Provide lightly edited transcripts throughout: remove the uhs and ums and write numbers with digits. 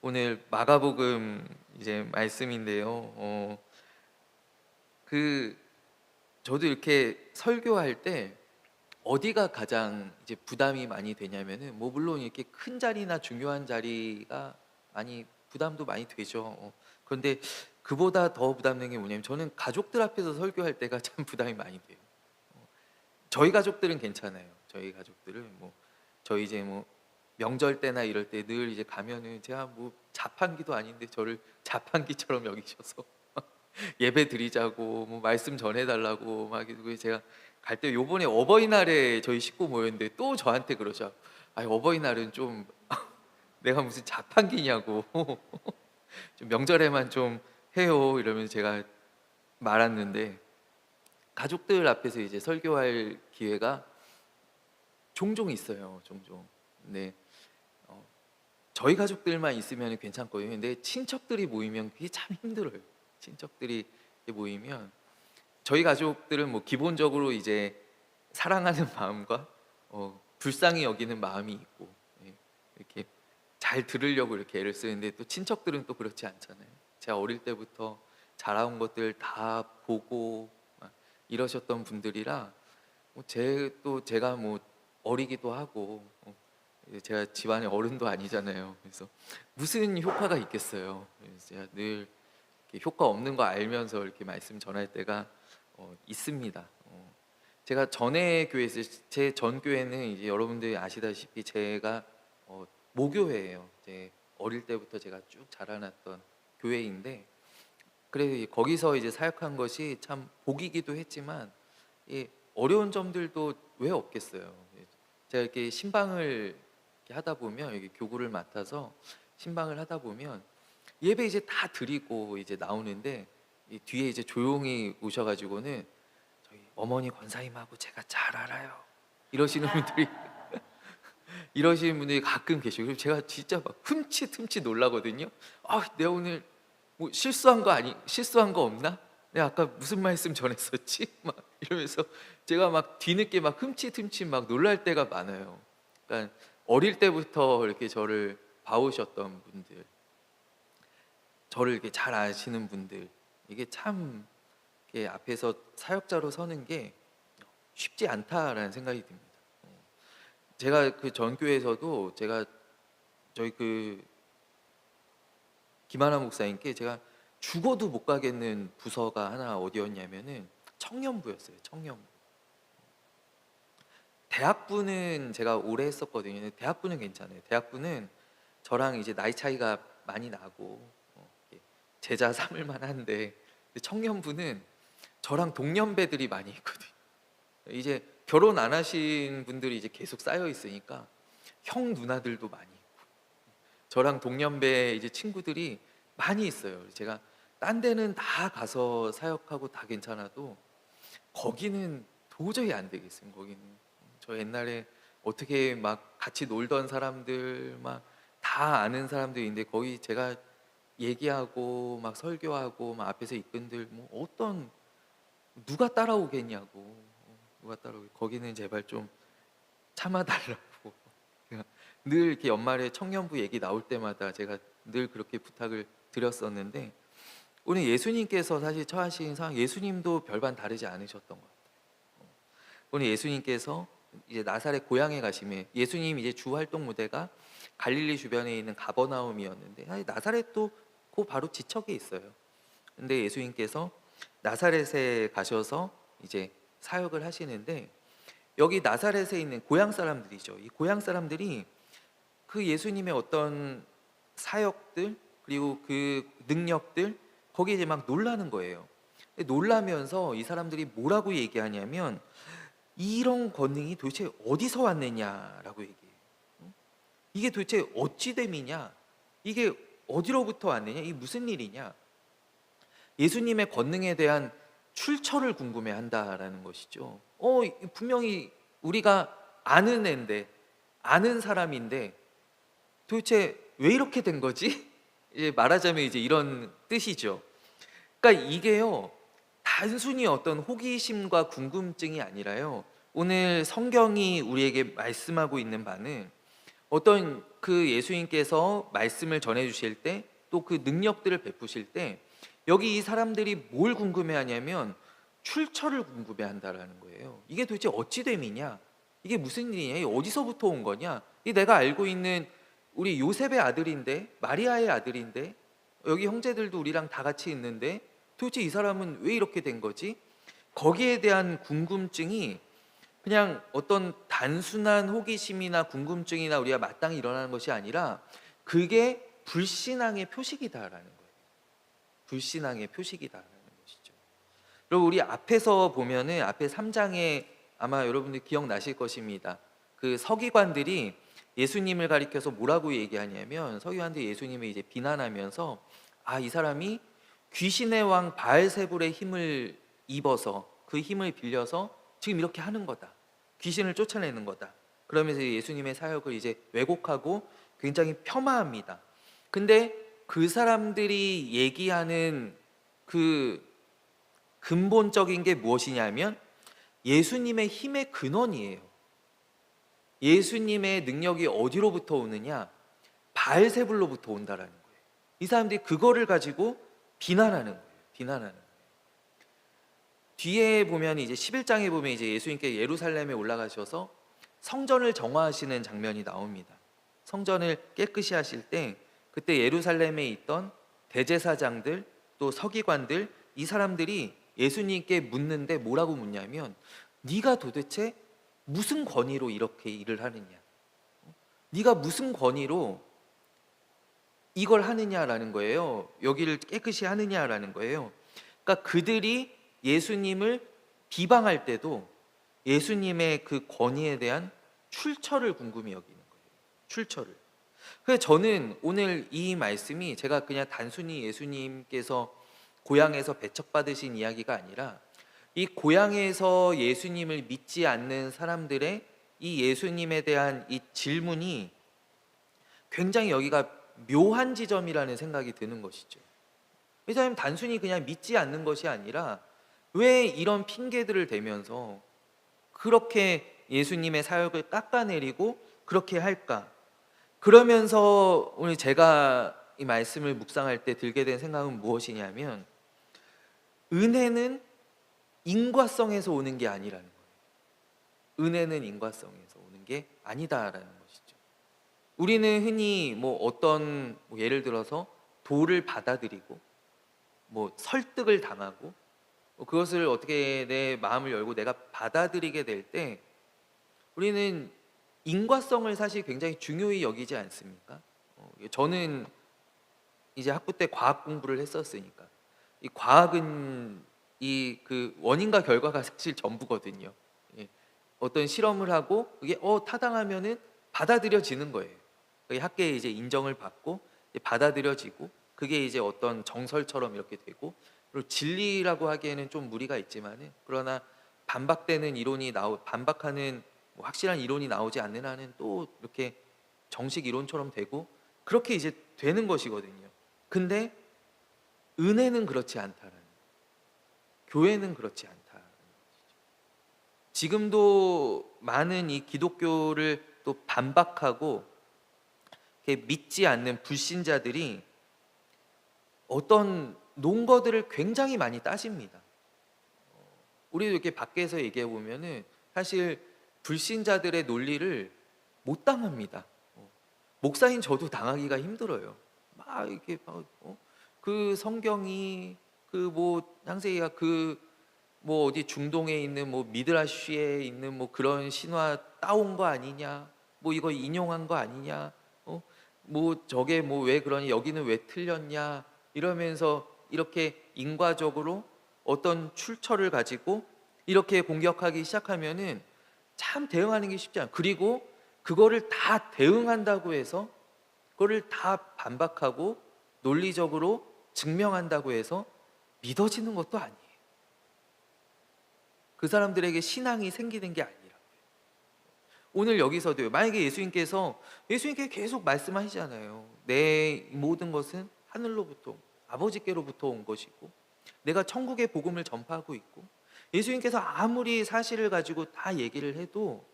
오늘 마가복음 이제 말씀인데요. 그 저도 이렇게 설교할 때 어디가 가장 이제 부담이 많이 되냐면은 뭐 물론 이렇게 큰 자리나 중요한 자리가 많이 부담도 많이 되죠. 그런데 그보다 더 부담되는 게 뭐냐면 저는 가족들 앞에서 설교할 때가 참 부담이 많이 돼요. 저희 가족들은 괜찮아요. 저희 가족들은 뭐 저희 이제 뭐 명절 때나 이럴 때 늘 이제 가면은 제가 뭐 자판기도 아닌데 저를 자판기처럼 여기셔서 예배 드리자고 뭐 말씀 전해 달라고 막 이러고 제가 갈 때 요번에 어버이날에 저희 식구 모였는데 또 저한테 그러죠. "아이 어버이날은 좀 내가 무슨 자판기냐고. 좀 명절에만 좀 해요." 이러면서 제가 말았는데 가족들 앞에서 이제 설교할 기회가 종종 있어요, 종종. 근데 어 저희 가족들만 있으면 괜찮거든요. 근데 친척들이 모이면 그게 참 힘들어요. 친척들이 이렇게 모이면 저희 가족들은 뭐 기본적으로 이제 사랑하는 마음과 불쌍히 여기는 마음이 있고, 예, 이렇게 잘 들으려고 이렇게 애를 쓰는데 또 친척들은 또 그렇지 않잖아요. 제가 어릴 때부터 자라온 것들 다 보고 막 이러셨던 분들이라 또 제가 뭐 어리기도 하고 제가 집안의 어른도 아니잖아요. 그래서 무슨 효과가 있겠어요. 그래서 제가 늘 이렇게 효과 없는 거 알면서 이렇게 말씀 전할 때가 있습니다. 제가 전에 교회에서 제 전 교회는 이제 여러분들이 아시다시피 제가 모교회예요. 이제 어릴 때부터 제가 쭉 자라났던 교회인데 그래 거기서 이제 사역한 것이 참 복이기도 했지만 어려운 점들도 왜 없겠어요. 제가 이렇게 신방을 이렇게 하다 보면 여기 교구를 맡아서 신방을 하다 보면 예배 이제 다 드리고 이제 나오는데 이 뒤에 이제 조용히 오셔가지고는 저희 어머니 권사님하고 제가 잘 알아요 이러시는 분들이 이러시는 분들이 가끔 계시고 그럼 제가 진짜 막 흠칫흠칫 놀라거든요. 아, 내가 오늘 뭐 실수한 거 없나? 내가 아까 무슨 말씀 전했었지? 막 이러면서 제가 막 뒤늦게 막 흠칫흠칫 막 놀랄 때가 많아요. 그러니까 어릴 때부터 이렇게 저를 봐오셨던 분들, 저를 이렇게 잘 아시는 분들, 이게 참 이렇게 앞에서 사역자로 서는 게 쉽지 않다라는 생각이 듭니다. 제가 그 전교에서도 제가 저희 그 김하나 목사님께 제가 죽어도 못 가겠는 부서가 하나 어디였냐면은 청년부였어요. 청년부. 대학부는 제가 오래 했었거든요. 대학부는 괜찮아요. 대학부는 저랑 이제 나이 차이가 많이 나고 이렇게 제자 삼을 만한데 청년부는 저랑 동년배들이 많이 있거든요. 이제 결혼 안 하신 분들이 이제 계속 쌓여 있으니까 형 누나들도 많이 있고 저랑 동년배 이제 친구들이 많이 있어요. 제가 딴 데는 다 가서 사역하고 다 괜찮아도 거기는 도저히 안 되겠어요. 거기는 저 옛날에 어떻게 막 같이 놀던 사람들 막 다 아는 사람들인데 거기 제가 얘기하고 막 설교하고 막 앞에서 이끈들 뭐 어떤 누가 따라오겠냐고. 누가 따라오겠 거기는 제발 좀 참아달라고. 제가 늘 이렇게 연말에 청년부 얘기 나올 때마다 제가 늘 그렇게 부탁을 드렸었는데 오늘 예수님께서 사실 처하신 상황, 예수님도 별반 다르지 않으셨던 것 같아요. 오늘 예수님께서 이제 나사렛 고향에 가시면 예수님 이제 주 활동 무대가 갈릴리 주변에 있는 가버나움이었는데 사실 나사렛도 그 바로 지척에 있어요. 근데 예수님께서 나사렛에 가셔서 이제 사역을 하시는데 여기 나사렛에 있는 고향 사람들이죠. 이 고향 사람들이 그 예수님의 어떤 사역들 그리고 그 능력들 거기에 이제 막 놀라는 거예요. 놀라면서 이 사람들이 뭐라고 얘기하냐면 이런 권능이 도대체 어디서 왔느냐라고 얘기해요. 이게 도대체 어찌 됨이냐? 이게 어디로부터 왔느냐? 이게 무슨 일이냐? 예수님의 권능에 대한 출처를 궁금해한다라는 것이죠. 분명히 우리가 아는 앤데 아는 사람인데 도대체 왜 이렇게 된 거지? 이제 말하자면 이제 이런 뜻이죠. 그러니까 이게요 단순히 어떤 호기심과 궁금증이 아니라요. 오늘 성경이 우리에게 말씀하고 있는 바는 어떤 그 예수님께서 말씀을 전해 주실 때 또 그 능력들을 베푸실 때 여기 이 사람들이 뭘 궁금해하냐면 출처를 궁금해한다라는 거예요. 이게 도대체 어찌 됨이냐? 이게 무슨 일이냐? 이게 어디서부터 온 거냐? 이 내가 알고 있는 우리 요셉의 아들인데, 마리아의 아들인데, 여기 형제들도 우리랑 다 같이 있는데 도대체 이 사람은 왜 이렇게 된 거지? 거기에 대한 궁금증이 그냥 어떤 단순한 호기심이나 궁금증이나 우리가 마땅히 일어나는 것이 아니라 그게 불신앙의 표식이다라는 거예요. 불신앙의 표식이다라는 것이죠. 그리고 우리 앞에서 보면은 앞에 3장에 아마 여러분들 기억나실 것입니다. 그 서기관들이 예수님을 가리켜서 뭐라고 얘기하냐면 서기관들이 예수님을 이제 비난하면서 이 사람이 귀신의 왕 바알세불의 힘을 입어서 그 힘을 빌려서 지금 이렇게 하는 거다. 귀신을 쫓아내는 거다. 그러면서 예수님의 사역을 이제 왜곡하고 굉장히 폄하합니다. 근데 그 사람들이 얘기하는 그 근본적인 게 무엇이냐면 예수님의 힘의 근원이에요. 예수님의 능력이 어디로부터 오느냐? 바알세불로부터 온다라는 거예요. 이 사람들이 그거를 가지고 비난하는 거예요. 비난하는 거예요. 뒤에 보면 이제 11장에 보면 이제 예수님께 예루살렘에 올라가셔서 성전을 정화하시는 장면이 나옵니다. 성전을 깨끗이 하실 때 그때 예루살렘에 있던 대제사장들 또 서기관들 이 사람들이 예수님께 묻는데 뭐라고 묻냐면 네가 도대체 무슨 권위로 이렇게 일을 하느냐? 네가 무슨 권위로 이걸 하느냐라는 거예요. 여기를 깨끗이 하느냐라는 거예요. 그러니까 그들이 예수님을 비방할 때도 예수님의 그 권위에 대한 출처를 궁금히 여기는 거예요. 출처를. 그래서 저는 오늘 이 말씀이 제가 그냥 단순히 예수님께서 고향에서 배척받으신 이야기가 아니라 이 고향에서 예수님을 믿지 않는 사람들의 이 예수님에 대한 이 질문이 굉장히 여기가 묘한 지점이라는 생각이 드는 것이죠. 이 사람이 단순히 그냥 믿지 않는 것이 아니라 왜 이런 핑계들을 대면서 그렇게 예수님의 사역을 깎아내리고 그렇게 할까? 그러면서 오늘 제가 이 말씀을 묵상할 때 들게 된 생각은 무엇이냐면 은혜는 인과성에서 오는 게 아니라는 거예요. 은혜는 인과성에서 오는 게 아니다라는 것이죠. 우리는 흔히 어떤 예를 들어서 도를 받아들이고 설득을 당하고 그것을 어떻게 내 마음을 열고 내가 받아들이게 될 때 우리는 인과성을 사실 굉장히 중요히 여기지 않습니까? 저는 이제 학부 때 과학 공부를 했었으니까 이 과학은 이 그 원인과 결과가 사실 전부거든요. 예. 어떤 실험을 하고 그게 타당하면은 받아들여지는 거예요. 그게 학계에 이제 인정을 받고 이제 받아들여지고 그게 이제 어떤 정설처럼 이렇게 되고 그리고 진리라고 하기에는 좀 무리가 있지만은 그러나 반박하는 확실한 이론이 나오지 않는 한은 또 이렇게 정식 이론처럼 되고 그렇게 이제 되는 것이거든요. 근데 은혜는 그렇지 않다라는 거예요. 교회는 그렇지 않다라는 것이죠. 지금도 많은 이 기독교를 또 반박하고 믿지 않는 불신자들이 어떤 논거들을 굉장히 많이 따집니다. 우리도 이렇게 밖에서 얘기해 보면은 사실 불신자들의 논리를 못 당합니다. 목사인 저도 당하기가 힘들어요. 막 이렇게 그 성경이 창세기가 어디 중동에 있는 미드라시에 있는 그런 신화 따온 거 아니냐? 이거 인용한 거 아니냐? 저게 왜 그러니 여기는 왜 틀렸냐? 이러면서 이렇게 인과적으로 어떤 출처를 가지고 이렇게 공격하기 시작하면은 참 대응하는 게 쉽지 않아요. 그리고 그거를 다 대응한다고 해서 그거를 다 반박하고 논리적으로 증명한다고 해서 믿어지는 것도 아니에요. 그 사람들에게 신앙이 생기는 게 아니라고요. 오늘 여기서도요. 만약에 예수님께 계속 말씀하시잖아요. 내 모든 것은 하늘로부터 아버지께로부터 온 것이고 내가 천국의 복음을 전파하고 있고 예수님께서 아무리 사실을 가지고 다 얘기를 해도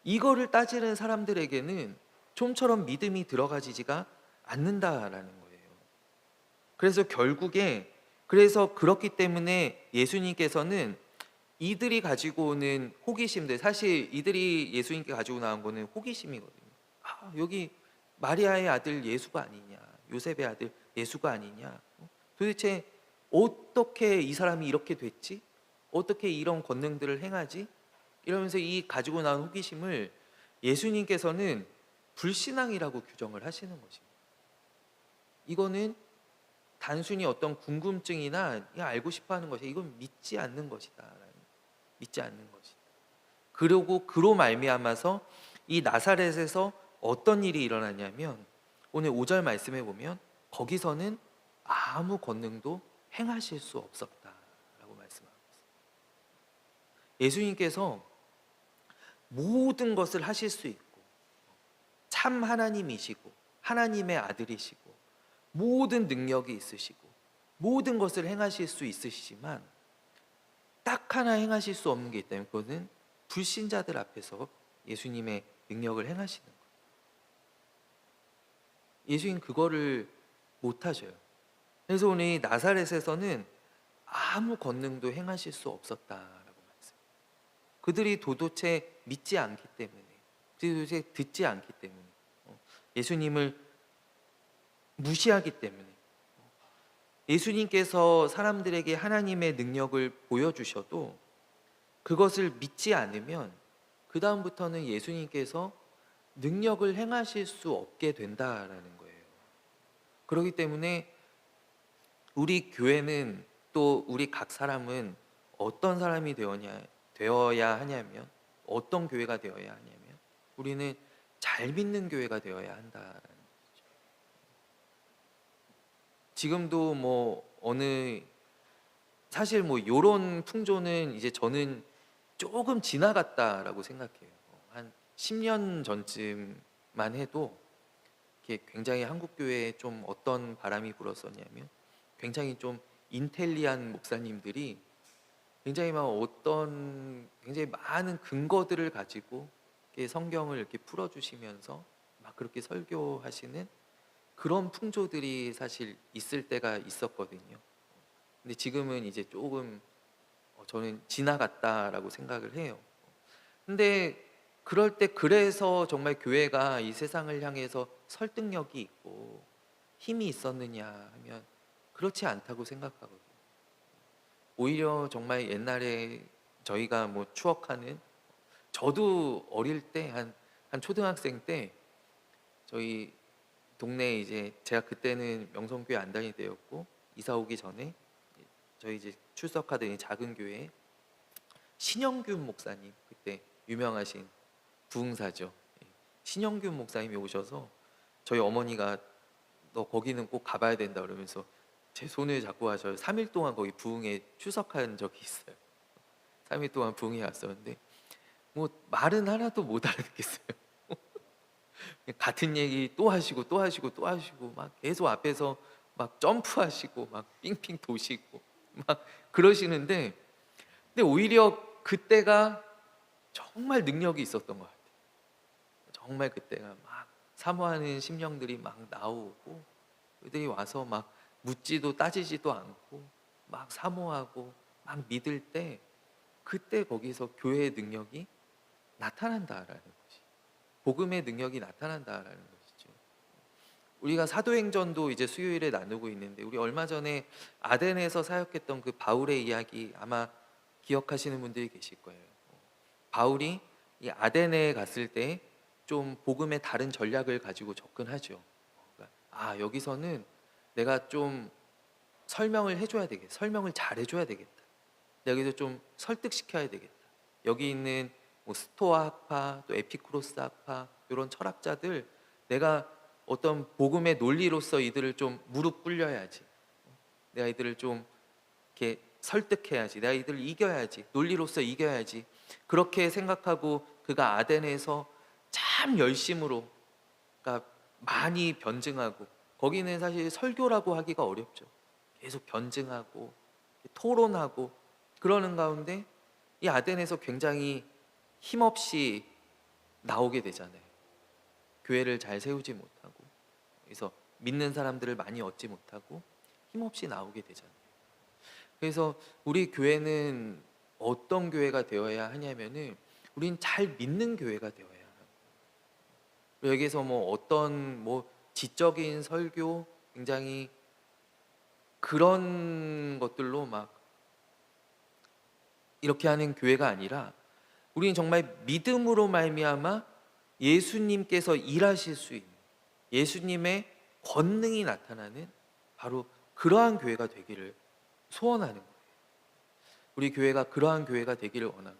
이거를 따지는 사람들에게는 좀처럼 믿음이 들어가지지가 않는다라는 거예요. 그래서 결국에 그렇기 때문에 예수님께서는 이들이 가지고 오는 호기심들, 사실 이들이 예수님께 가지고 나온 거는 호기심이거든요. 아, 여기 마리아의 아들 예수가 아니냐, 요셉의 아들 예수가 아니냐, 도대체 어떻게 이 사람이 이렇게 됐지? 어떻게 이런 권능들을 행하지? 이러면서 이 가지고 나온 호기심을 예수님께서는 불신앙이라고 규정을 하시는 것입니다. 이거는 단순히 어떤 궁금증이나 그냥 알고 싶어하는 것이, 이건 믿지 않는 것이다. 믿지 않는 것이다. 그리고 그로 말미암아서 이 나사렛에서 어떤 일이 일어나냐면 오늘 5절 말씀해 보면 거기서는 아무 권능도 행하실 수 없었다라고 말씀하고 있습니다. 예수님께서 모든 것을 하실 수 있고 참 하나님이시고 하나님의 아들이시고 모든 능력이 있으시고 모든 것을 행하실 수 있으시지만 딱 하나 행하실 수 없는 게 있다면 그것은 불신자들 앞에서 예수님의 능력을 행하시는 거예요. 예수님 그거를 못 하셔요. 그래서 오늘 나사렛에서는 아무 권능도 행하실 수 없었다라고 말씀해요. 그들이 도대체 믿지 않기 때문에, 도대체 듣지 않기 때문에, 예수님을 무시하기 때문에, 예수님께서 사람들에게 하나님의 능력을 보여주셔도 그것을 믿지 않으면 그 다음부터는 예수님께서 능력을 행하실 수 없게 된다라는 거예요. 그렇기 때문에 우리 교회는 또 우리 각 사람은 어떤 사람이 되어야 하냐면, 어떤 교회가 되어야 하냐면 우리는 잘 믿는 교회가 되어야 한다라는 거죠. 지금도 사실 요런 풍조는 이제 저는 조금 지나갔다라고 생각해요. 한 10년 전쯤만 해도 이렇게 굉장히 한국 교회에 좀 어떤 바람이 불었었냐면 굉장히 좀 인텔리한 목사님들이 굉장히 굉장히 많은 근거들을 가지고 이렇게 성경을 이렇게 풀어주시면서 막 그렇게 설교하시는 그런 풍조들이 사실 있을 때가 있었거든요. 근데 지금은 이제 조금 저는 지나갔다라고 생각을 해요. 근데 그럴 때 그래서 정말 교회가 이 세상을 향해서 설득력이 있고 힘이 있었느냐 하면 그렇지 않다고 생각하거든요. 오히려 정말 옛날에 저희가 추억하는, 저도 어릴 때 한 초등학생 때 저희 동네에 이제 제가 그때는 명성교회 안 다닐 때였고 이사 오기 전에 저희 이제 출석하던 이 작은 교회에 신영균 목사님, 그때 유명하신 부흥사죠. 신영균 목사님이 오셔서 저희 어머니가 너 거기는 꼭 가봐야 된다 그러면서 제 손을 잡고 가셔서 3일 동안 거기 부흥에 출석한 적이 있어요. 3일 동안 부흥에 왔었는데 말은 하나도 못 알아듣겠어요. 같은 얘기 또 하시고 또 하시고 또 하시고 막 계속 앞에서 막 점프하시고 막 삥삥 도시고 막 그러시는데, 근데 오히려 그때가 정말 능력이 있었던 것 같아요. 정말 그때가 막 사모하는 심령들이 막 나오고 그들이 와서 막 묻지도 따지지도 않고 막 사모하고 막 믿을 때, 그때 거기서 교회의 능력이 나타난다라는 것이, 복음의 능력이 나타난다라는 것이죠. 우리가 사도행전도 이제 수요일에 나누고 있는데 우리 얼마 전에 아덴에서 사역했던 그 바울의 이야기 아마 기억하시는 분들이 계실 거예요. 바울이 이 아덴에 갔을 때 좀 복음의 다른 전략을 가지고 접근하죠. 그러니까 여기서는 내가 좀 설명을 해줘야 되겠다. 설명을 잘 해줘야 되겠다. 여기서 좀 설득시켜야 되겠다. 여기 있는 스토아 학파, 또 에피쿠로스 학파 이런 철학자들, 내가 어떤 복음의 논리로서 이들을 좀 무릎 꿇려야지. 내가 이들을 좀 이렇게 설득해야지. 내가 이들을 이겨야지. 논리로서 이겨야지. 그렇게 생각하고 그가 아덴에서 참 열심으로, 그러니까 많이 변증하고, 거기는 사실 설교라고 하기가 어렵죠. 계속 변증하고 토론하고 그러는 가운데 이 아덴에서 굉장히 힘없이 나오게 되잖아요. 교회를 잘 세우지 못하고, 그래서 믿는 사람들을 많이 얻지 못하고 힘없이 나오게 되잖아요. 그래서 우리 교회는 어떤 교회가 되어야 하냐면은 우린 잘 믿는 교회가 되어야 해요. 여기서 뭐 어떤 뭐 지적인 설교, 굉장히 그런 것들로 막 이렇게 하는 교회가 아니라, 우리는 정말 믿음으로 말미암아 예수님께서 일하실 수 있는, 예수님의 권능이 나타나는 바로 그러한 교회가 되기를 소원하는 거예요. 우리 교회가 그러한 교회가 되기를 원하고,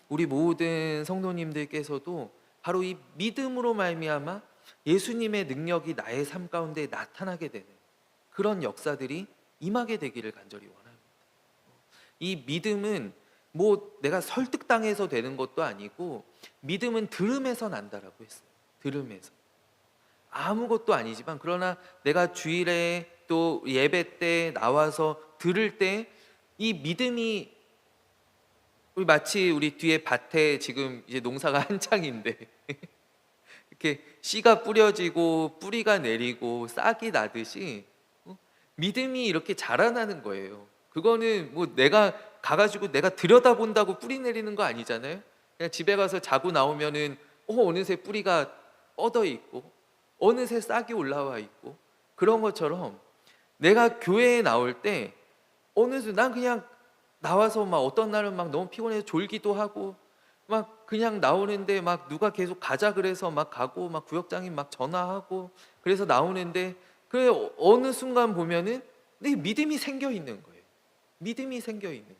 우리 모든 성도님들께서도 바로 이 믿음으로 말미암아 예수님의 능력이 나의 삶 가운데 나타나게 되는 그런 역사들이 임하게 되기를 간절히 원합니다. 이 믿음은 뭐 내가 설득당해서 되는 것도 아니고, 믿음은 들음에서 난다라고 했어요. 들음에서. 아무것도 아니지만, 그러나 내가 주일에 또 예배 때 나와서 들을 때 이 믿음이, 우리 마치 우리 뒤에 밭에 지금 이제 농사가 한창인데 이렇게 씨가 뿌려지고 뿌리가 내리고 싹이 나듯이 믿음이 이렇게 자라나는 거예요. 그거는 뭐 내가 가가지고 내가 들여다본다고 뿌리 내리는 거 아니잖아요. 그냥 집에 가서 자고 나오면은 어느새 뿌리가 뻗어 있고 어느새 싹이 올라와 있고, 그런 것처럼 내가 교회에 나올 때 어느새 난 그냥 나와서 막 어떤 날은 막 너무 피곤해서 졸기도 하고 막 그냥 나오는데 막 누가 계속 가자 그래서 막 가고, 막 구역장님 막 전화하고 그래서 나오는데, 그 어느 순간 보면은 내 믿음이 생겨 있는 거예요. 믿음이 생겨 있는 거예요.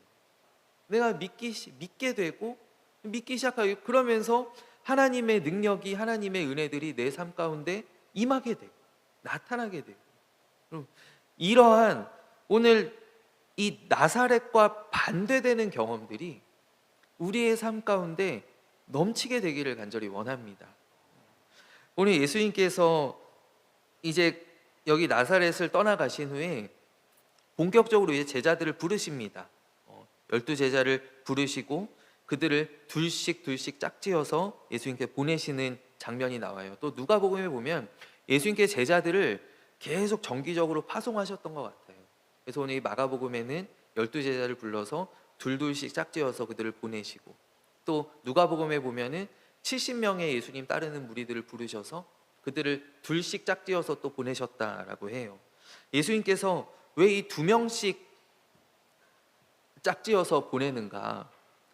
내가 믿게 되고 믿기 시작하고, 그러면서 하나님의 능력이, 하나님의 은혜들이 내 삶 가운데 임하게 되고 나타나게 되고, 그럼 이러한 오늘 이 나사렛과 반대되는 경험들이 우리의 삶 가운데 넘치게 되기를 간절히 원합니다. 오늘 예수님께서 이제 여기 나사렛을 떠나가신 후에 본격적으로 이제 제자들을 부르십니다. 12제자를 부르시고 그들을 둘씩 짝지어서 예수님께 보내시는 장면이 나와요. 또 누가복음에 보면 예수님께 제자들을 계속 정기적으로 파송하셨던 것 같아요. 그래서 오늘 이 마가복음에는 12제자를 불러서 둘씩 짝지어서 그들을 보내시고, 또 누가복음에 보면은 70명의 예수님 따르는 무리들을 부르셔서 그들을 둘씩 짝지어서 또 보내셨다라고 해요. 예수님께서 왜 이 2명씩 짝지어서 보내는가?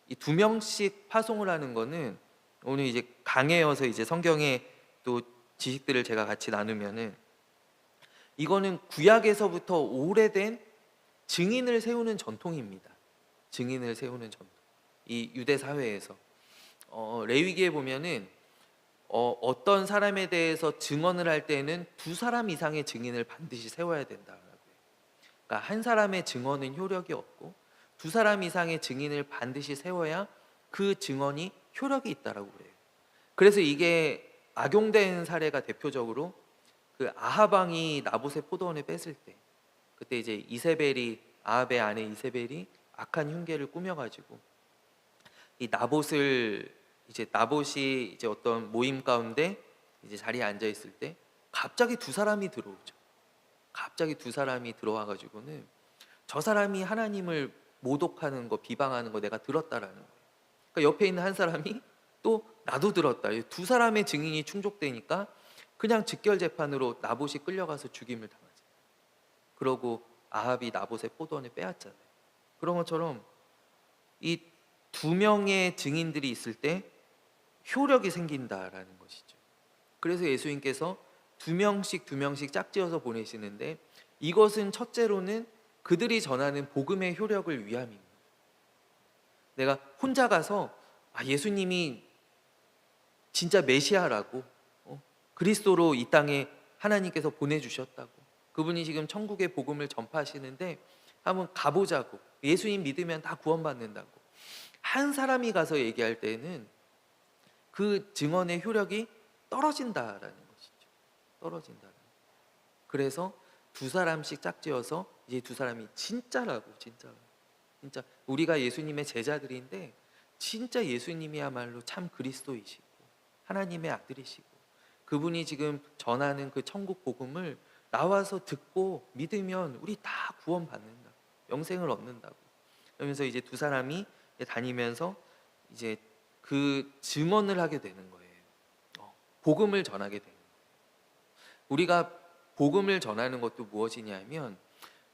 이 2명씩 파송을 하는 거는, 오늘 이제 강해여서 이제 성경의 또 지식들을 제가 같이 나누면은, 이거는 구약에서부터 오래된 증인을 세우는 전통입니다. 증인을 세우는 전통. 이 유대 사회에서 레위기에 보면은 어떤 사람에 대해서 증언을 할 때는 2사람 이상의 증인을 반드시 세워야 된다라고 해요. 그러니까 한 사람의 증언은 효력이 없고 2사람 이상의 증인을 반드시 세워야 그 증언이 효력이 있다라고 그래요. 그래서 이게 악용된 사례가 대표적으로 그 아합 왕이 나봇의 포도원을 뺐을 때, 그때 이제 이세벨이, 아합의 아내 이세벨이 악한 흉계를 꾸며가지고 이 나봇을, 이제 나봇이 이제 어떤 모임 가운데 이제 자리에 앉아 있을 때 갑자기 2사람이 들어오죠. 갑자기 2사람이 들어와가지고는 저 사람이 하나님을 모독하는 거, 비방하는 거 내가 들었다라는 거예요. 그러니까 옆에 있는 한 사람이 또 나도 들었다. 2사람의 증인이 충족되니까 그냥 직결 재판으로 나봇이 끌려가서 죽임을 당하죠. 그러고 아합이 나봇의 포도원을 빼앗잖아요. 그런 것처럼 이 2명의 증인들이 있을 때 효력이 생긴다라는 것이죠. 그래서 예수님께서 2명씩 짝지어서 보내시는데, 이것은 첫째로는 그들이 전하는 복음의 효력을 위함입니다. 내가 혼자 가서 예수님이 진짜 메시아라고, 그리스도로 이 땅에 하나님께서 보내주셨다고, 그분이 지금 천국의 복음을 전파하시는데 한번 가보자고, 예수님 믿으면 다 구원받는다고 한 사람이 가서 얘기할 때는 그 증언의 효력이 떨어진다라는 것이죠. 떨어진다. 그래서 2사람씩 짝지어서 이제 2사람이 진짜라고, 진짜 우리가 예수님의 제자들인데 진짜 예수님이야말로 참 그리스도이시고 하나님의 아들이시고 그분이 지금 전하는 그 천국 복음을 나와서 듣고 믿으면 우리 다 구원받는다. 영생을 얻는다고. 그러면서 이제 두 사람이 다니면서 이제 그 증언을 하게 되는 거예요. 복음을 전하게 되는 거예요. 우리가 복음을 전하는 것도 무엇이냐면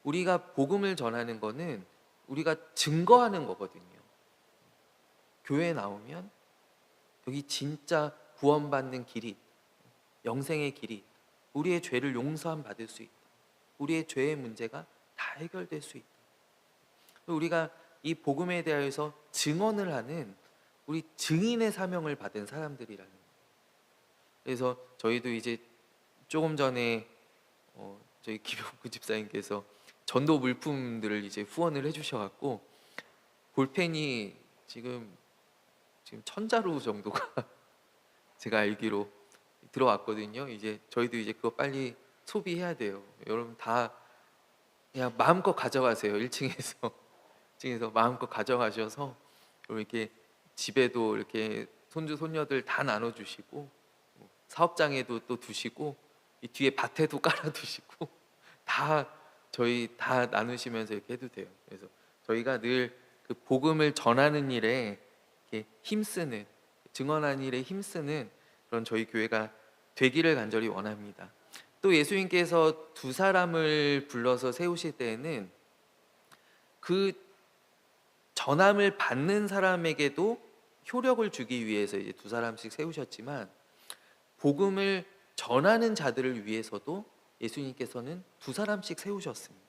우리가 복음을 전하는 거는 우리가 증거하는 거거든요. 교회에 나오면 여기 진짜 구원받는 길이, 영생의 길이, 우리의 죄를 용서함 받을 수 있다. 우리의 죄의 문제가 다 해결될 수 있다. 우리가 이 복음에 대하여서 증언을 하는 우리 증인의 사명을 받은 사람들이라는 거예요. 그래서 저희도 이제 조금 전에 저희 김영구 집사님께서 전도 물품들을 이제 후원을 해주셔갖고 볼펜이 지금 1000자루 정도가 제가 알기로 들어왔거든요. 이제 저희도 이제 그거 빨리 소비해야 돼요. 여러분 다 그냥 마음껏 가져가세요. 1층에서 1층에서 마음껏 가져가셔서 이렇게 집에도 이렇게 손주 손녀들 다 나눠주시고 사업장에도 또 두시고 이 뒤에 밭에도 깔아두시고 다 저희 다 나누시면서 이렇게 해도 돼요. 그래서 저희가 늘 그 복음을 전하는 일에 이렇게 힘쓰는, 증언하는 일에 힘쓰는 그런 저희 교회가 되기를 간절히 원합니다. 또 예수님께서 두 사람을 불러서 세우실 때에는 그 전함을 받는 사람에게도 효력을 주기 위해서 이제 두 사람씩 세우셨지만 복음을 전하는 자들을 위해서도 예수님께서는 두 사람씩 세우셨습니다.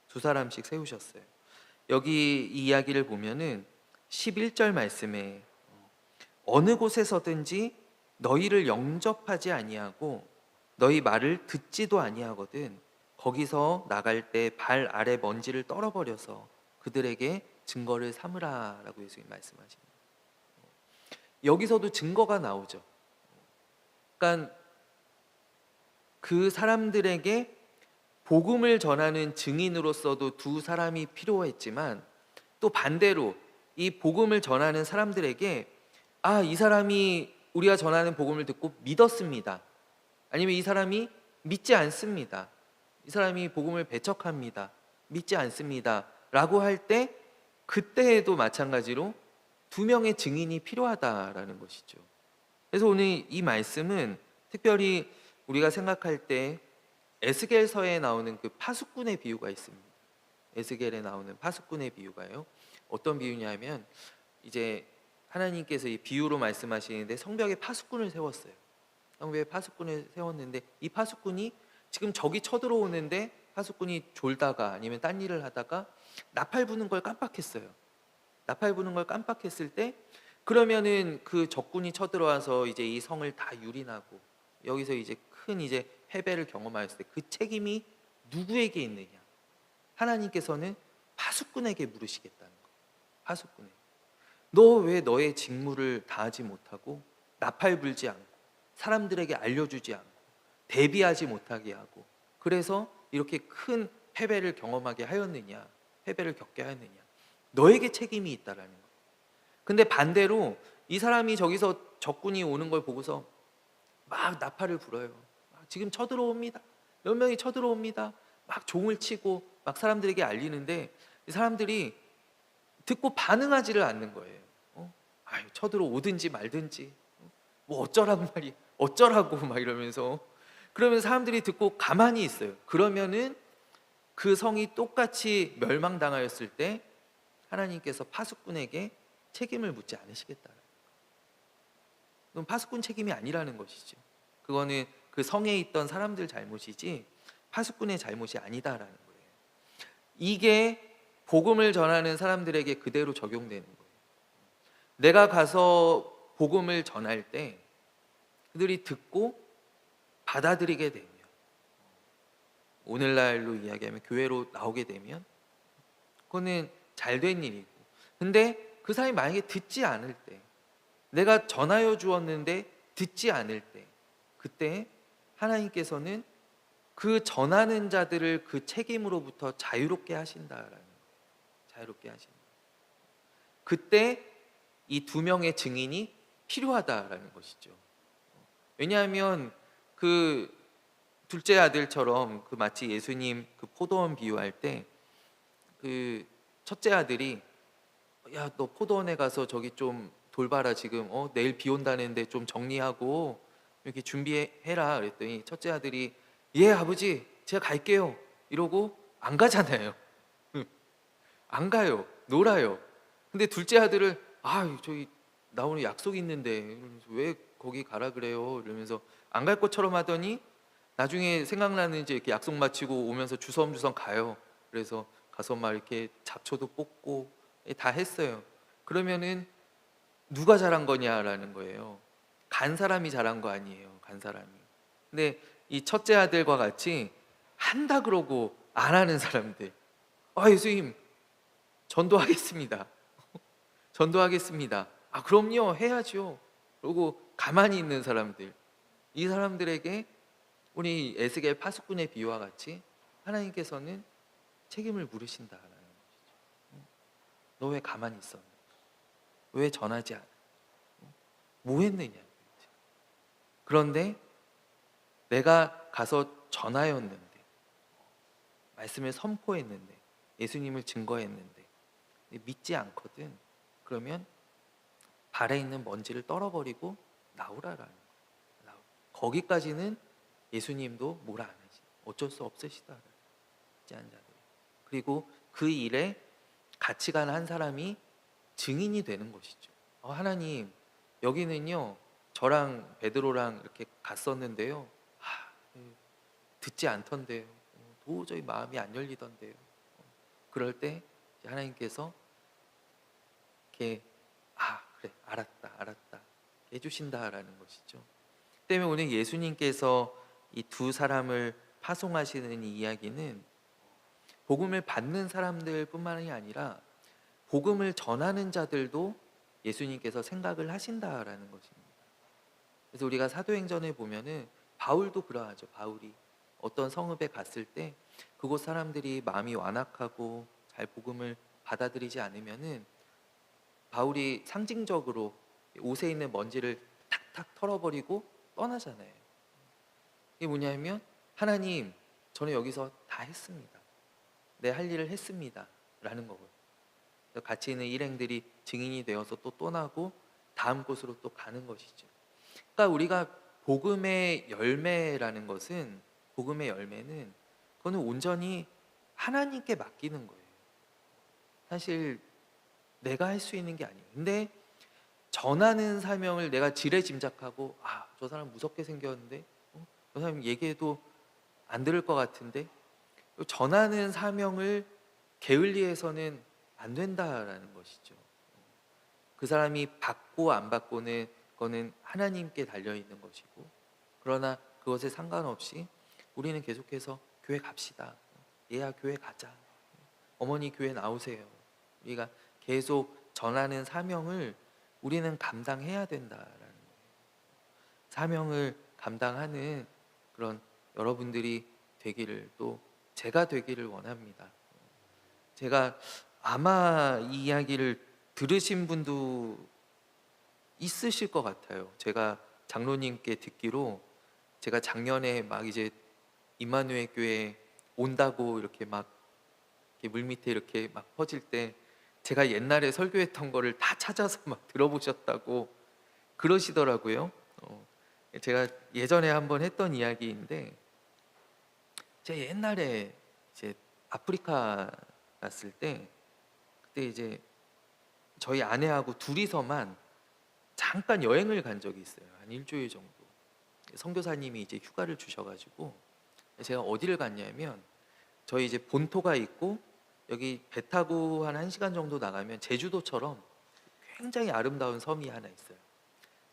두 사람씩 세우셨어요. 여기 이 이야기를 보면은 11절 말씀에 어느 곳에서든지 너희를 영접하지 아니하고 너희 말을 듣지도 아니하거든 거기서 나갈 때 발 아래 먼지를 떨어버려서 그들에게 증거를 삼으라라고 예수님 말씀하십니다. 여기서도 증거가 나오죠. 그러니까 그 사람들에게 복음을 전하는 증인으로서도 두 사람이 필요했지만 또 반대로 이 복음을 전하는 사람들에게 이 사람이 우리가 전하는 복음을 듣고 믿었습니다. 아니면 이 사람이 믿지 않습니다. 이 사람이 복음을 배척합니다. 믿지 않습니다. 라고 할 때 그때에도 마찬가지로 두 명의 증인이 필요하다라는 것이죠. 그래서 오늘 이 말씀은 특별히 우리가 생각할 때 에스겔서에 나오는 그 파수꾼의 비유가 있습니다. 에스겔에 나오는 파수꾼의 비유가요. 어떤 비유냐면 이제 하나님께서 이 비유로 말씀하시는데 성벽에 파수꾼을 세웠어요. 성벽에 파수꾼을 세웠는데 이 파수꾼이 지금 적이 쳐들어오는데 파수꾼이 졸다가 아니면 딴 일을 하다가 나팔 부는 걸 깜빡했어요. 나팔 부는 걸 깜빡했을 때 그러면은 그 적군이 쳐들어와서 이제 이 성을 다 유린하고 여기서 이제 큰 이제 패배를 경험하였을 때 그 책임이 누구에게 있느냐? 하나님께서는 파수꾼에게 물으시겠다는 거예요. 파수꾼에게. 너 왜 너의 직무를 다하지 못하고 나팔 불지 않고 사람들에게 알려주지 않고 대비하지 못하게 하고 그래서 이렇게 큰 패배를 경험하게 하였느냐? 패배를 겪게 하였느냐? 너에게 책임이 있다라는 거예요. 근데 반대로 이 사람이 저기서 적군이 오는 걸 보고서 막 나팔을 불어요. 지금 쳐들어옵니다. 몇 명이 쳐들어옵니다. 막 종을 치고 막 사람들에게 알리는데 이 사람들이 듣고 반응하지를 않는 거예요. 쳐들어오든지 말든지 뭐 어쩌라고 막 이러면서 그러면서 사람들이 듣고 가만히 있어요. 그러면은 그 성이 똑같이 멸망당하였을 때 하나님께서 파수꾼에게 책임을 묻지 않으시겠다. 그건 파수꾼 책임이 아니라는 것이죠. 그거는 그 성에 있던 사람들 잘못이지 파수꾼의 잘못이 아니다라는 거예요. 이게 복음을 전하는 사람들에게 그대로 적용되는 거예요. 내가 가서 복음을 전할 때 그들이 듣고 받아들이게 되면 오늘날로 이야기하면 교회로 나오게 되면 그거는 잘된 일이고 근데 그 사람이 만약에 듣지 않을 때 내가 전하여 주었는데 듣지 않을 때 그때 하나님께서는 그 전하는 자들을 그 책임으로부터 자유롭게 하신다라는 거예요. 자유롭게 하신다. 그때 이 두 명의 증인이 필요하다라는 것이죠. 왜냐하면 그 둘째 아들처럼 그 마치 예수님 그 포도원 비유할 때 그 첫째 아들이 야, 너 포도원에 가서 저기 좀 돌봐라. 지금 내일 비 온다는데 좀 정리하고 이렇게 준비해라 그랬더니 첫째 아들이 예 아버지 제가 갈게요 이러고 안 가잖아요. 안 가요. 놀아요. 근데 둘째 아들을 저기 나 오늘 약속 있는데 이러면서 왜 거기 가라 그래요 이러면서 안 갈 것처럼 하더니 나중에 생각나는지 이렇게 약속 마치고 오면서 주섬주섬 가요. 그래서 가서 막 이렇게 잡초도 뽑고 다 했어요. 그러면은 누가 잘한 거냐라는 거예요. 간 사람이 잘한 거 아니에요. 간 사람이. 근데 이 첫째 아들과 같이 한다 그러고 안 하는 사람들. 예수님 전도하겠습니다. 전도하겠습니다. 그럼요 해야죠. 그리고 가만히 있는 사람들. 이 사람들에게 우리 에스겔 파수꾼의 비유와 같이 하나님께서는 책임을 물으신다라는 것이죠. 너 왜 가만히 있었냐? 왜 전하지 않아? 뭐 했느냐? 그런데 내가 가서 전하였는데, 말씀을 선포했는데, 예수님을 증거했는데 믿지 않거든. 그러면 발에 있는 먼지를 떨어버리고 나오라라는 거예요. 거기까지는 예수님도 뭐라 안 하시. 어쩔 수 없으시다. 믿지 않는 자들. 그리고 그 일에 같이 간 한 사람이 증인이 되는 것이죠. 하나님 여기는요 저랑 베드로랑 이렇게 갔었는데요 듣지 않던데요 도저히 마음이 안 열리던데요 그럴 때 하나님께서 이렇게 그래 알았다 해주신다라는 것이죠. 때문에 오늘 예수님께서 이 두 사람을 파송하시는 이 이야기는 복음을 받는 사람들뿐만이 아니라 복음을 전하는 자들도 예수님께서 생각을 하신다라는 것입니다. 그래서 우리가 사도행전에 보면은 바울도 그러하죠. 바울이 어떤 성읍에 갔을 때 그곳 사람들이 마음이 완악하고 잘 복음을 받아들이지 않으면은 바울이 상징적으로 옷에 있는 먼지를 탁탁 털어버리고 떠나잖아요. 이게 뭐냐면 하나님 저는 여기서 다 했습니다. 내 할 일을 했습니다. 라는 거고요. 같이 있는 일행들이 증인이 되어서 또 떠나고 다음 곳으로 또 가는 것이죠. 그러니까 우리가 복음의 열매라는 것은 복음의 열매는 그거는 온전히 하나님께 맡기는 거예요. 사실 내가 할 수 있는 게 아니에요. 근데 전하는 사명을 내가 지레짐작하고 저 사람 무섭게 생겼는데 저 사람 얘기해도 안 들을 것 같은데 전하는 사명을 게을리해서는 안 된다라는 것이죠. 그 사람이 받고 안 받고는 그거는 하나님께 달려 있는 것이고 그러나 그것에 상관없이 우리는 계속해서 교회 갑시다. 얘야 교회 가자. 어머니 교회 나오세요. 우리가 계속 전하는 사명을 우리는 감당해야 된다라는 거예요. 사명을 감당하는 그런 여러분들이 되기를 또 제가 되기를 원합니다. 제가 아마 이 이야기를 들으신 분도 있으실 것 같아요. 제가 장로님께 듣기로 제가 작년에 막 이제 임마누엘 교회 온다고 이렇게 막 이렇게 물밑에 이렇게 막 퍼질 때 제가 옛날에 설교했던 거를 다 찾아서 막 들어보셨다고 그러시더라고요. 제가 예전에 한번 했던 이야기인데 제가 옛날에 이제 아프리카 갔을 때 그때 이제 저희 아내하고 둘이서만 잠깐 여행을 간 적이 있어요. 한 일주일 정도. 선교사님이 이제 휴가를 주셔가지고 제가 어디를 갔냐면 저희 이제 본토가 있고 여기 배 타고 한 1시간 정도 나가면 제주도처럼 굉장히 아름다운 섬이 하나 있어요.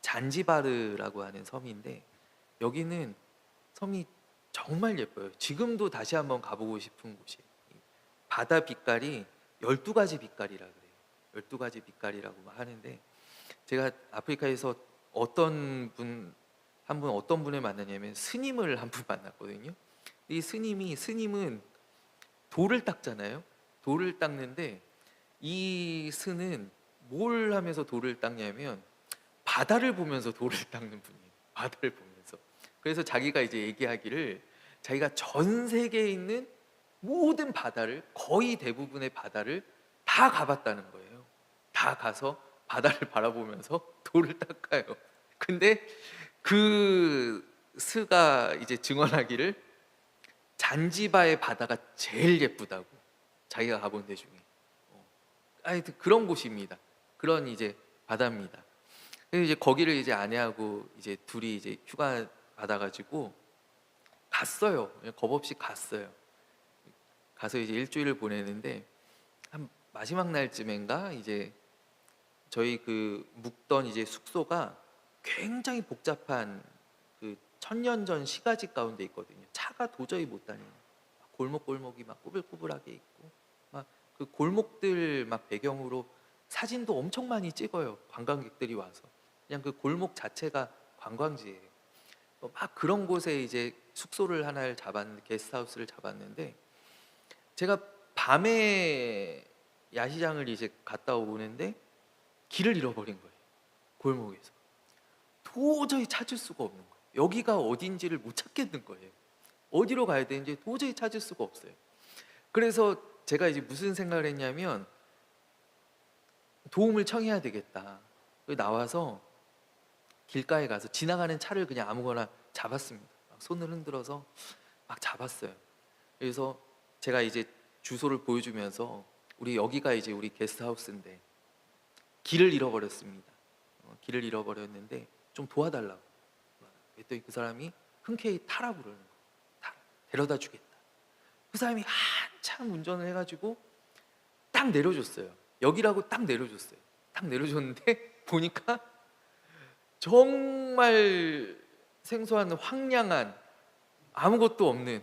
잔지바르라고 하는 섬인데 여기는 섬이 정말 예뻐요. 지금도 다시 한번 가보고 싶은 곳이에요. 바다 빛깔이 12가지 빛깔이라 그래요. 12가지 빛깔이라고 하는데 제가 아프리카에서 어떤 분을 만나냐면 스님을 한 분 만났거든요. 이 스님은 돌을 닦잖아요. 돌을 닦는데 이 스는 뭘 하면서 돌을 닦냐면 바다를 보면서 돌을 닦는 분이에요. 바다를 보면서. 그래서 자기가 이제 얘기하기를 자기가 전 세계에 있는 모든 바다를, 거의 대부분의 바다를 다 가봤다는 거예요. 다 가서 바다를 바라보면서 돌을 닦아요. 근데 그 스가 이제 증언하기를 잔지바의 바다가 제일 예쁘다고, 자기가 가본 데 중에. 하여튼 그런 곳입니다. 그런 이제 바다입니다. 그래서 이제 거기를 이제 아내하고 이제 둘이 이제 휴가 받아가지고 갔어요. 그냥 겁 없이 갔어요. 가서 이제 일주일을 보내는데, 한 마지막 날쯤인가 이제 저희 그 묵던 이제 숙소가 굉장히 복잡한 그 천년전 시가지 가운데 있거든요. 차가 도저히 못 다니는, 골목골목이 막 꾸불꾸불하게 있고, 막 그 골목들 막 배경으로 사진도 엄청 많이 찍어요. 관광객들이 와서. 그냥 그 골목 자체가 관광지예요. 막 그런 곳에 이제 숙소를 하나를 잡았는데, 게스트하우스를 잡았는데, 제가 밤에 야시장을 이제 갔다 오는데 길을 잃어버린 거예요. 골목에서 도저히 찾을 수가 없는 거예요. 여기가 어딘지를 못 찾겠는 거예요. 어디로 가야 되는지 도저히 찾을 수가 없어요. 그래서 제가 이제 무슨 생각을 했냐면, 도움을 청해야 되겠다. 나와서 길가에 가서 지나가는 차를 그냥 아무거나 잡았습니다. 막 손을 흔들어서 막 잡았어요. 그래서 제가 이제 주소를 보여주면서, 우리 여기가 이제 우리 게스트하우스인데 길을 잃어버렸습니다. 길을 잃어버렸는데 좀 도와달라고. 그랬더니 그 사람이 흔쾌히 타라 부르는 거예요. 타라. 데려다 주겠다. 그 사람이 한참 운전을 해가지고 딱 내려줬어요. 여기라고 딱 내려줬어요. 딱 내려줬는데 보니까 정말 생소한 황량한, 아무것도 없는,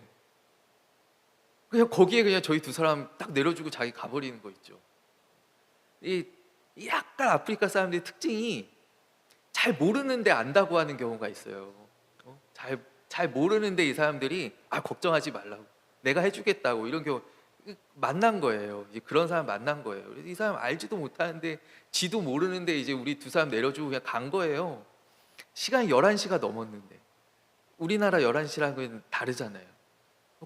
그냥 거기에 그냥 저희 두 사람 딱 내려주고 자기 가버리는 거 있죠. 이 약간 아프리카 사람들의 특징이 잘 모르는데 안다고 하는 경우가 있어요. 잘 모르는데 이 사람들이 걱정하지 말라고, 내가 해주겠다고, 이런 경우 만난 거예요. 이제 그런 사람 만난 거예요. 그래서 이 사람 알지도 못하는데, 지도 모르는데 이제 우리 두 사람 내려주고 그냥 간 거예요. 시간이 11시가 넘었는데, 우리나라 11시랑 건 다르잖아요.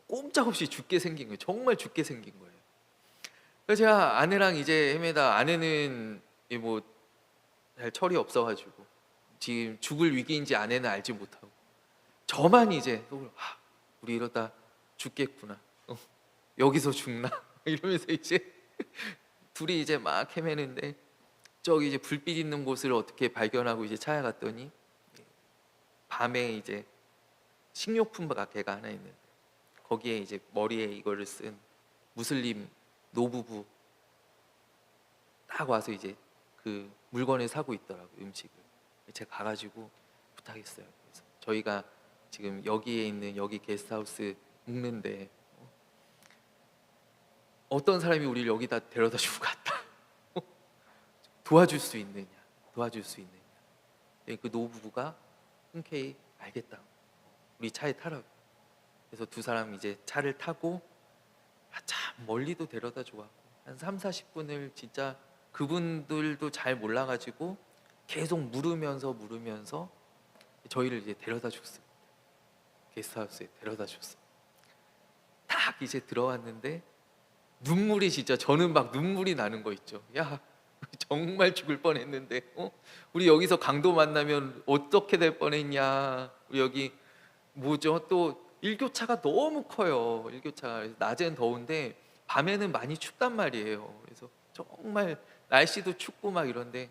꼼짝없이 죽게 생긴 거예요. 정말 죽게 생긴 거예요. 그래서 제가 아내랑 이제 헤매다, 아내는 뭐 잘 철이 없어가지고 지금 죽을 위기인지 아내는 알지 못하고, 저만 이제 우리 이러다 죽겠구나, 여기서 죽나 이러면서 이제 둘이 이제 막 헤매는데, 저기 이제 불빛 있는 곳을 어떻게 발견하고 이제 찾아갔더니, 밤에 이제 식료품 가게가 하나 있는데, 거기에 이제 머리에 이거를 쓴 무슬림 노부부 딱 와서 이제 그 물건을 사고 있더라고요, 음식을. 제가 가가지고 부탁했어요. 그래서 저희가 지금 여기에 있는, 여기 게스트하우스 묵는데 어떤 사람이 우리를 여기다 데려다 주고 갔다. 도와줄 수 있느냐, 도와줄 수 있느냐. 그 노부부가 흔쾌히 알겠다, 우리 차에 타라고. 그래서 두 사람 이제 차를 타고 참 멀리도 데려다 주고, 한 3, 40분을 진짜 그분들도 잘 몰라가지고 계속 물으면서 저희를 이제 데려다 줬어요. 게스트하우스에 데려다 줬어. 딱 이제 들어왔는데 눈물이, 진짜 저는 막 눈물이 나는 거 있죠. 야, 정말 죽을 뻔했는데, 우리 여기서 강도 만나면 어떻게 될 뻔했냐. 우리 여기 뭐죠? 또 일교차가 너무 커요. 일교차가. 낮엔 더운데 밤에는 많이 춥단 말이에요. 그래서 정말 날씨도 춥고 막 이런데,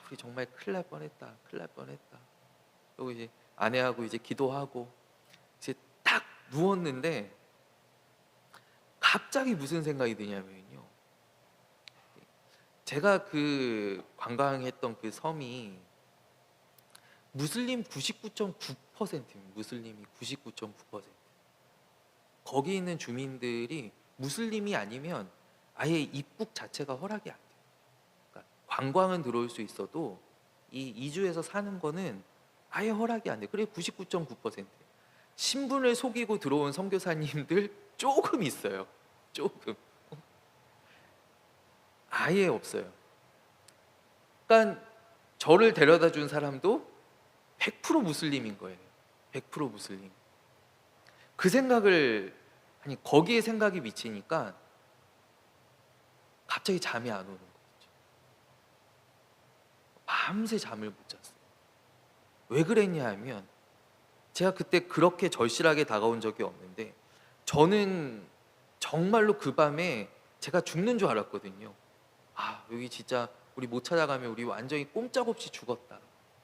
우리 정말 큰일 날 뻔했다, 큰일 날 뻔했다. 그리고 이제 아내하고 이제 기도하고 이제 딱 누웠는데, 갑자기 무슨 생각이 드냐면요, 제가 그 관광했던 그 섬이 무슬림 99.9%입니다. 무슬림이 99.9%. 거기 있는 주민들이 무슬림이 아니면 아예 입국 자체가 허락이 안 돼요. 그러니까 관광은 들어올 수 있어도 이 이주해서 사는 거는 아예 허락이 안 돼요. 그래 99.9%. 신분을 속이고 들어온 선교사님들 조금 있어요. 조금. 아예 없어요. 그러니까 저를 데려다 준 사람도 100% 무슬림인 거예요. 100% 무슬림. 그 생각을 아니 거기에 생각이 미치니까 갑자기 잠이 안 오는 거죠. 밤새 잠을 못 잤어요. 왜 그랬냐 하면 제가 그때 그렇게 절실하게 다가온 적이 없는데 저는 정말로 그 밤에 제가 죽는 줄 알았거든요. 아, 여기 진짜 우리 못 찾아가면 우리 완전히 꼼짝없이 죽었다.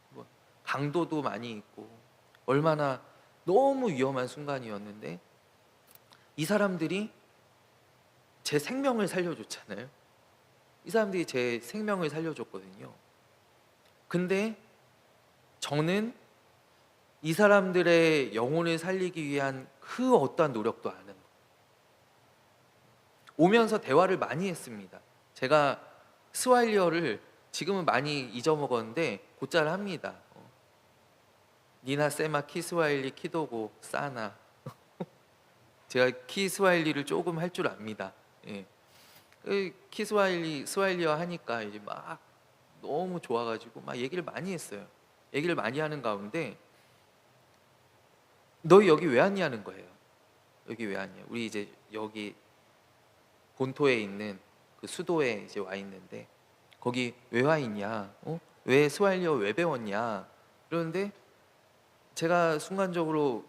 뭐 강도도 많이 있고 얼마나 너무 위험한 순간이었는데 이 사람들이 제 생명을 살려줬잖아요. 이 사람들이 제 생명을 살려줬거든요. 근데 저는 이 사람들의 영혼을 살리기 위한 그 어떠한 노력도 안 한. 오면서 대화를 많이 했습니다. 제가 스와힐리어를 지금은 많이 잊어먹었는데 곧잘 합니다. 니나 세마 키스와일리 키도고 싸나. 제가 키스와일리를 조금 할 줄 압니다. 예. 스와힐리어 하니까 이제 막 너무 좋아가지고 막 얘기를 많이 했어요. 얘기를 많이 하는 가운데 너희 여기 왜 왔냐는 거예요. 여기 왜 왔냐? 우리 이제 여기 본토에 있는 그 수도에 이제 와 있는데 거기 왜 와 있냐? 왜 스와힐리어 왜 배웠냐? 그런데 제가 순간적으로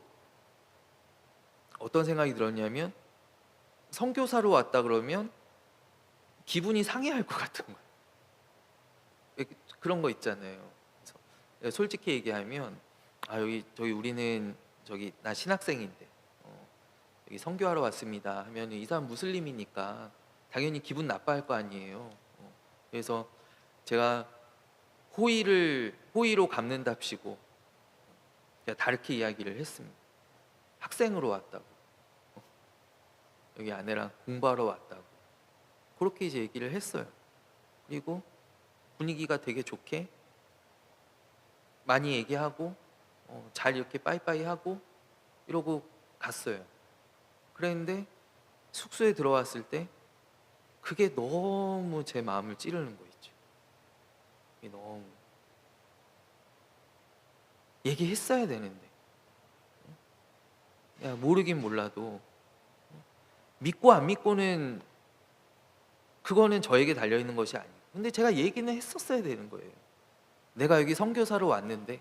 어떤 생각이 들었냐면 선교사로 왔다 그러면 기분이 상해할 것 같은 거예요. 그런 거 있잖아요. 그래서 솔직히 얘기하면 아 여기 저기 우리는 저기 나 신학생인데 여기 선교하러 왔습니다 하면 이 사람 무슬림이니까 당연히 기분 나빠할 거 아니에요. 그래서 제가 호의로 갚는답시고 제가 다르게 이야기를 했습니다. 학생으로 왔다고 여기 아내랑 공부하러 왔다고 그렇게 이제 얘기를 했어요. 그리고 분위기가 되게 좋게 많이 얘기하고 잘 이렇게 빠이빠이 하고 이러고 갔어요. 그랬는데 숙소에 들어왔을 때 그게 너무 제 마음을 찌르는 거 있죠. 그게 너무 얘기했어야 되는데 야, 모르긴 몰라도 믿고 안 믿고는 그거는 저에게 달려있는 것이 아니에요. 근데 제가 얘기는 했었어야 되는 거예요. 내가 여기 선교사로 왔는데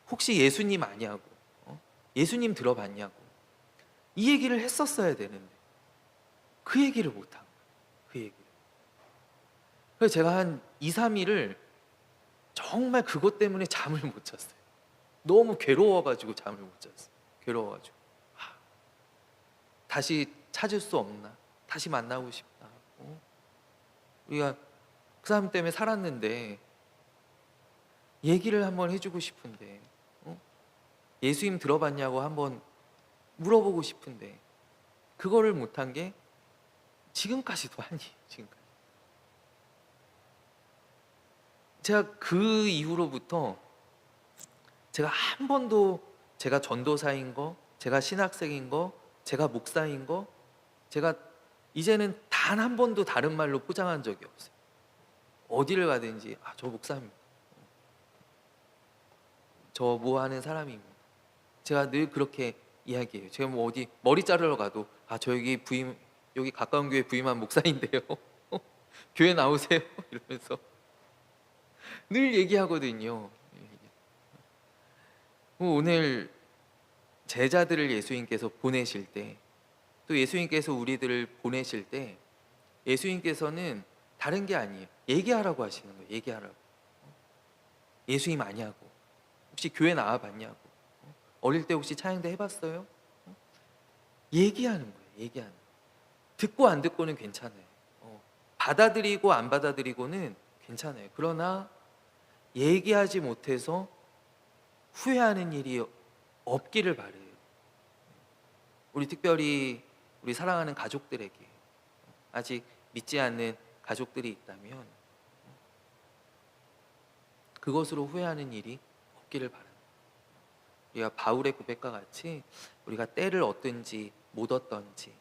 혹시 예수님 아냐고 예수님 들어봤냐고 이 얘기를 했었어야 되는데 그 얘기를 못한 거예요. 그 얘기를. 그래서 제가 한 2, 3일을 정말 그것 때문에 잠을 못 잤어요. 너무 괴로워가지고 잠을 못 잤어요. 괴로워가지고 다시 찾을 수 없나? 다시 만나고 싶다. 우리가 그 사람 때문에 살았는데 얘기를 한번 해주고 싶은데 예수님 들어봤냐고 한번 물어보고 싶은데 그거를 못한 게 지금까지도 아니에요. 지금까지. 제가 그 이후로부터 제가 한 번도 제가 전도사인 거, 제가 신학생인 거, 제가 목사인 거, 제가 이제는 단 한 번도 다른 말로 포장한 적이 없어요. 어디를 가든지 저 목사입니다. 저 뭐 하는 사람입니다. 제가 늘 그렇게 이야기해요. 제가 뭐 어디 머리 자르러 가도 저 여기 부임 여기 가까운 교회 부임한 목사인데요. 교회 나오세요 이러면서 늘 얘기하거든요. 오늘 제자들을 예수님께서 보내실 때 또 예수님께서 우리들을 보내실 때 예수님께서는 다른 게 아니에요. 얘기하라고 하시는 거예요. 얘기하라고. 예수님 아냐고. 혹시 교회 나와봤냐고. 어릴 때 혹시 찬양대 해봤어요? 얘기하는 거예요. 얘기하는 거예요. 듣고 안 듣고는 괜찮아요. 받아들이고 안 받아들이고는 괜찮아요. 그러나 얘기하지 못해서 후회하는 일이 없기를 바래요. 우리 특별히 우리 사랑하는 가족들에게 아직 믿지 않는 가족들이 있다면 그것으로 후회하는 일이 없기를 바랍니다. 우리가 바울의 고백과 같이 우리가 때를 얻든지 못 얻든지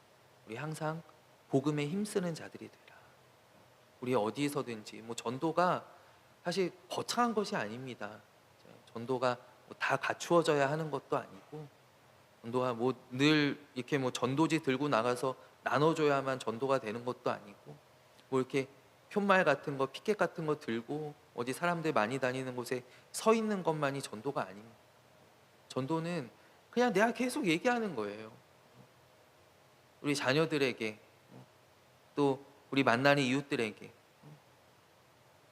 우리 항상 복음에 힘쓰는 자들이 되라. 우리 어디서든지 전도가 사실 거창한 것이 아닙니다. 전도가 다 갖추어져야 하는 것도 아니고, 전도가 뭐 늘 이렇게 뭐 전도지 들고 나가서 나눠줘야만 전도가 되는 것도 아니고, 뭐 이렇게 푯말 같은 거, 피켓 같은 거 들고 어디 사람들 많이 다니는 곳에 서 있는 것만이 전도가 아닙니다. 전도는 그냥 내가 계속 얘기하는 거예요. 우리 자녀들에게, 또 우리 만나는 이웃들에게,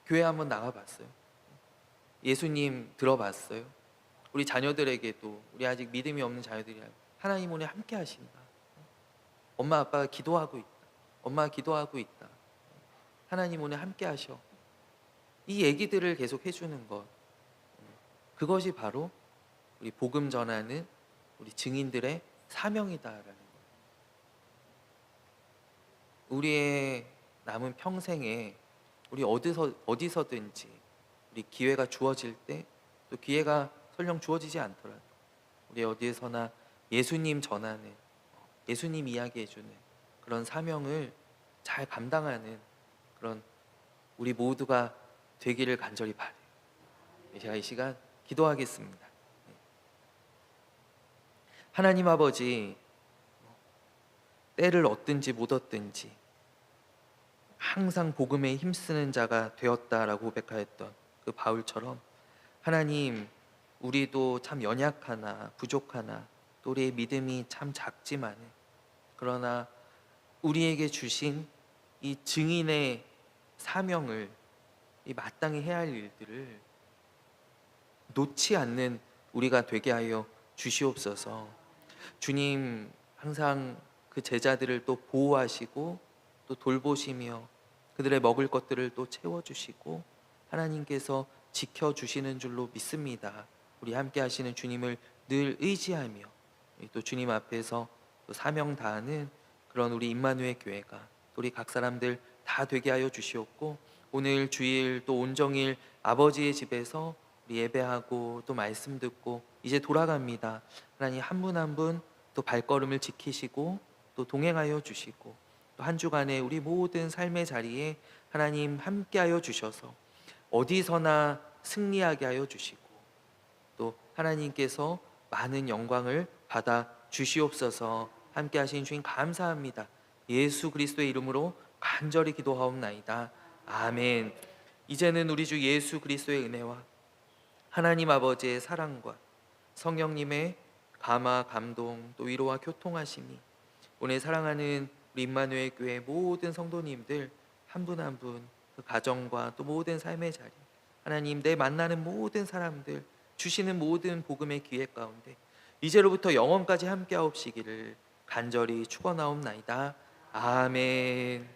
교회 한번 나가봤어요? 예수님 들어봤어요? 우리 자녀들에게도, 우리 아직 믿음이 없는 자녀들이 하나님 오늘 함께 하신다. 엄마 아빠가 기도하고 있다. 엄마가 기도하고 있다. 하나님 오늘 함께 하셔. 이 얘기들을 계속 해주는 것, 그것이 바로 우리 복음 전하는 우리 증인들의 사명이다라는 거예요. 우리의 남은 평생에 우리 어디서든지 우리 기회가 주어질 때, 또 기회가 설령 주어지지 않더라도 우리 어디에서나 예수님 전하는, 예수님 이야기해주는 그런 사명을 잘 감당하는 그런 우리 모두가 되기를 간절히 바라요. 제가 이 시간 기도하겠습니다. 하나님 아버지, 때를 얻든지 못 얻든지 항상 복음에 힘쓰는 자가 되었다라고 고백하였던 그 바울처럼, 하나님, 우리도 참 연약하나 부족하나 또 우리의 믿음이 참 작지만, 그러나 우리에게 주신 이 증인의 사명을, 이 마땅히 해야 할 일들을 놓지 않는 우리가 되게 하여 주시옵소서. 주님, 항상 그 제자들을 또 보호하시고 또 돌보시며 그들의 먹을 것들을 또 채워주시고 하나님께서 지켜주시는 줄로 믿습니다. 우리 함께 하시는 주님을 늘 의지하며 또 주님 앞에서 또 사명 다하는 그런 우리 임마누엘 교회가, 또 우리 각 사람들 다 되게 하여 주시옵고, 오늘 주일 또 온정일 아버지의 집에서 우리 예배하고 또 말씀 듣고 이제 돌아갑니다. 하나님, 한 분 한 분 또 발걸음을 지키시고 또 동행하여 주시고, 또 한 주간에 우리 모든 삶의 자리에 하나님 함께하여 주셔서 어디서나 승리하게 하여 주시고, 또 하나님께서 많은 영광을 받아 주시옵소서. 함께 하신 주님 감사합니다. 예수 그리스도의 이름으로 간절히 기도하옵나이다. 아멘. 이제는 우리 주 예수 그리스도의 은혜와 하나님 아버지의 사랑과 성령님의 감화 감동 또 위로와 교통하심이 오늘 사랑하는 우리 임마누엘 교회 모든 성도님들 한 분 한 분 그 가정과 또 모든 삶의 자리, 하나님 내 만나는 모든 사람들 주시는 모든 복음의 기회 가운데 이제로부터 영원까지 함께하옵시기를 간절히 축원하옵나이다. 아멘.